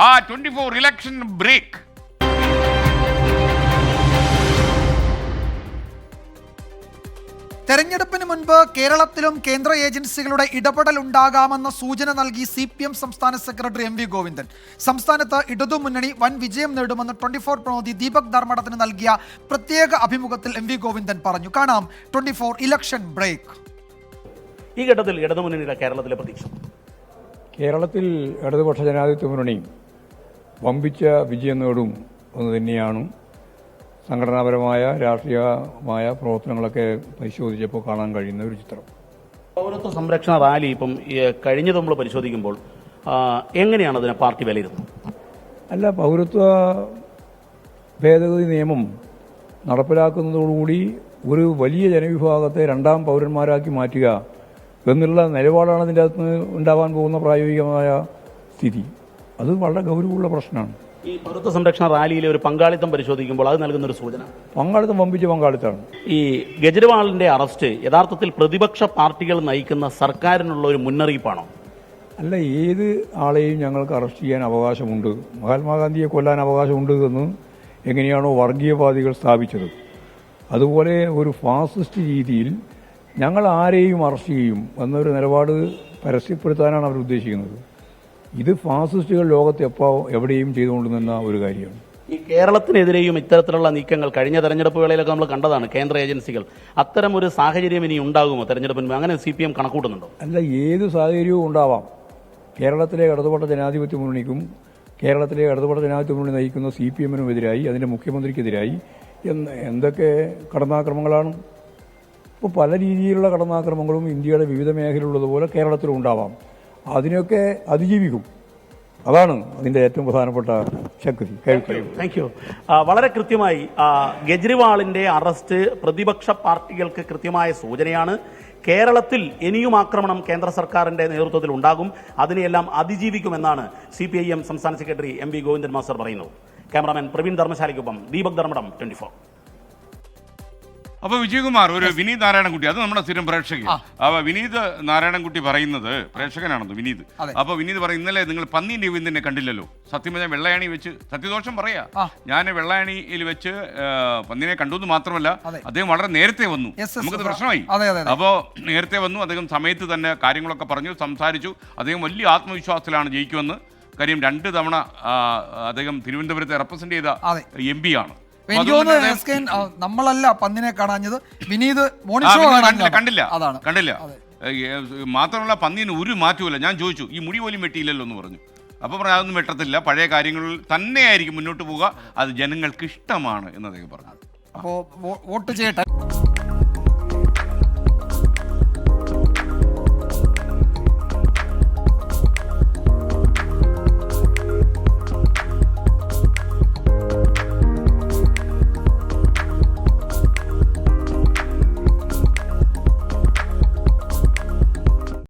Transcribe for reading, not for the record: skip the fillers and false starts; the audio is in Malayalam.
ആ 24 ഇലക്ഷൻ ബ്രേക്ക്. തെരഞ്ഞെടുപ്പിന് മുൻപ് കേരളത്തിലും കേന്ദ്ര ഏജൻസികളുടെ ഇടപെടൽ ഉണ്ടാകാമെന്ന സൂചന നൽകി CPM സംസ്ഥാന സെക്രട്ടറി MV ഗോവിന്ദൻ. സംസ്ഥാനത്ത് ഇടതുമുന്നണി വൻ വിജയം നേടുമെന്ന് 24 പ്രതിനിധി ദീപക് ധർമ്മടത്തിന് നൽകിയ പ്രത്യേക അഭിമുഖത്തിൽ MV ഗോവിന്ദൻ പറഞ്ഞു. കാണാം 24 ഇലക്ഷൻ ബ്രേക്ക്. ഈ ഘട്ടത്തിൽ ഇടതുമുന്നണിയുടെ കേരളത്തിലെ പ്രതീക്ഷ, കേരളത്തിൽ ഇടതുപക്ഷ ജനാധിപത്യ മുന്നണി വമ്പിച്ച വിജയം നേടും എന്ന് തന്നെയാണ് സംഘടനാപരമായ രാഷ്ട്രീയമായ പ്രവർത്തനങ്ങളൊക്കെ പരിശോധിച്ചപ്പോൾ കാണാൻ കഴിയുന്ന ഒരു ചിത്രം. പൗരത്വ സംരക്ഷണ റാലി ഇപ്പം കഴിഞ്ഞത് നമ്മൾ പരിശോധിക്കുമ്പോൾ എങ്ങനെയാണ് അതിനെ പാർട്ടി വിലയിരുത്തുന്നത്? അല്ല, പൗരത്വ ഭേദഗതി നിയമം നടപ്പിലാക്കുന്നതോടുകൂടി ഒരു വലിയ ജനവിഭാഗത്തെ രണ്ടാം പൗരന്മാരാക്കി മാറ്റുക എന്നുള്ള നിലപാടാണ് അതിൻ്റെ അകത്ത് ഉണ്ടാവാൻ പോകുന്ന പ്രായോഗികമായ സ്ഥിതി. അത് വളരെ ഗൗരവമുള്ള പ്രശ്നമാണ്. ഈ പൗരത്വ സംരക്ഷണ റാലിയിലെ ഒരു പങ്കാളിത്തം പരിശോധിക്കുമ്പോൾ അത് നൽകുന്ന ഒരു സൂചന, പങ്കാളിത്തം വമ്പിച്ച പങ്കാളിത്തമാണ്. ഈ കെജ്രിവാളിന്റെ അറസ്റ്റ് യഥാർത്ഥത്തിൽ പ്രതിപക്ഷ പാർട്ടികൾ നയിക്കുന്ന സർക്കാരിനുള്ള ഒരു മുന്നറിയിപ്പാണോ? അല്ല, ഏത് ആളെയും ഞങ്ങൾക്ക് അറസ്റ്റ് ചെയ്യാൻ അവകാശമുണ്ട്, മഹാത്മാഗാന്ധിയെ കൊല്ലാൻ അവകാശമുണ്ട് എന്ന് എങ്ങനെയാണോ വർഗീയവാദികൾ സ്ഥാപിച്ചത്, അതുപോലെ ഒരു ഫാസിസ്റ്റ് രീതിയിൽ ഞങ്ങൾ ആരെയും അറസ്റ്റ് ചെയ്യും എന്നൊരു നിലപാട് പരസ്യപ്പെടുത്താനാണ് അവർ ഉദ്ദേശിക്കുന്നത്. ഇത് ഫാസിസ്റ്റുകൾ ലോകത്ത് എവിടെയും ചെയ്തുകൊണ്ട് നിന്ന ഒരു കാര്യമാണ്. ഈ കേരളത്തിനെതിരെയും ഇത്തരത്തിലുള്ള നീക്കങ്ങൾ കഴിഞ്ഞ തെരഞ്ഞെടുപ്പ് വേളയിലൊക്കെ നമ്മൾ കണ്ടതാണ്. കേന്ദ്ര ഏജൻസികൾ അത്തരം ഒരു സാഹചര്യം ഇനി ഉണ്ടാകുമോ തെരഞ്ഞെടുപ്പിന്? അങ്ങനെ CPM കണക്കൂട്ടുന്നുണ്ടോ? അല്ല, ഏത് സാഹചര്യവും ഉണ്ടാവാം. കേരളത്തിലെ ഇടതുപക്ഷ ജനാധിപത്യ മുന്നണിക്കും കേരളത്തിലെ ഇടതുപക്ഷ ജനാധിപത്യ മുന്നണി നയിക്കുന്ന CPM-നും എതിരായി, അതിന്റെ മുഖ്യമന്ത്രിക്കെതിരായി എന്തൊക്കെ കടന്നാക്രമങ്ങളാണ്. ഇപ്പോൾ പല രീതിയിലുള്ള കടന്നാക്രമങ്ങളും ഇന്ത്യയുടെ വിവിധ മേഖലയിലുള്ളതുപോലെ കേരളത്തിലും ഉണ്ടാവാം. അതിനൊക്കെ അതിജീവിക്കും. അതാണ് അതിന്റെ ഏറ്റവും പ്രധാനപ്പെട്ട ശക്തി. Thank you. വളരെ കൃത്യമായി കെജ്രിവാളിന്റെ അറസ്റ്റ് പ്രതിപക്ഷ പാർട്ടികൾക്ക് കൃത്യമായ സൂചനയാണ്. കേരളത്തിൽ ഇനിയും ആക്രമണം കേന്ദ്ര സർക്കാരിന്റെ നേതൃത്വത്തിൽ ഉണ്ടാകും. അതിനെയെല്ലാം അതിജീവിക്കുമെന്നാണ് CPIM സംസ്ഥാന സെക്രട്ടറി MV ഗോവിന്ദൻ മാസ്റ്റർ പറയുന്നത്. ക്യാമറാമാൻ പ്രവീൺ ധർമ്മശാലയ്ക്കൊപ്പം ദീപക് ധർമ്മടം, 24. അപ്പൊ വിജയകുമാർ, ഒരു വിനീത് നാരായണൻകുട്ടി, അത് നമ്മുടെ സ്ഥിരം പ്രേക്ഷകൻ. അപ്പൊ വിനീത് നാരായണൻകുട്ടി പറയുന്നത്, പ്രേക്ഷകനാണെന്ന് വിനീത്. അപ്പൊ വിനീത് പറയും, ഇന്നലെ നിങ്ങൾ പന്നി രവീന്ദ്രനെ കണ്ടില്ലല്ലോ. സത്യം പറഞ്ഞാൽ വെള്ളയാണി വെച്ച്, സത്യദോഷം പറയാ, ഞാൻ വെള്ളയാണിയിൽ വെച്ച് പന്നിനെ കണ്ടു എന്ന് മാത്രമല്ല, അദ്ദേഹം വളരെ നേരത്തെ വന്നു. നമുക്കത് പ്രശ്നമായി. അപ്പോ നേരത്തെ വന്നു, അദ്ദേഹം സമയത്ത് തന്നെ കാര്യങ്ങളൊക്കെ പറഞ്ഞു, സംസാരിച്ചു. അദ്ദേഹം വലിയ ആത്മവിശ്വാസത്തിലാണ് ജയിക്കുമെന്ന്. കാര്യം 2 തവണ അദ്ദേഹം തിരുവനന്തപുരത്തെ റെപ്രസെന്റ് ചെയ്ത MP ആണ്. നമ്മളല്ല പന്നിനെ കാണാഞ്ഞത്, വിനീത് കണ്ടില്ല. മാത്രമല്ല പന്നീന് ഒരു മാറ്റമില്ല. ഞാൻ ചോദിച്ചു, ഈ മുടി പോലും വെട്ടിയില്ലല്ലോ എന്ന് പറഞ്ഞു. അപ്പോൾ പറഞ്ഞു, അതൊന്നും വെട്ടത്തില്ല, പഴയ കാര്യങ്ങളിൽ തന്നെയായിരിക്കും മുന്നോട്ട് പോവുക, അത് ജനങ്ങൾക്ക് ഇഷ്ടമാണ് എന്ന് അദ്ദേഹം പറഞ്ഞു. അപ്പോൾ വോട്ട് ചെയ്യട്ടെ.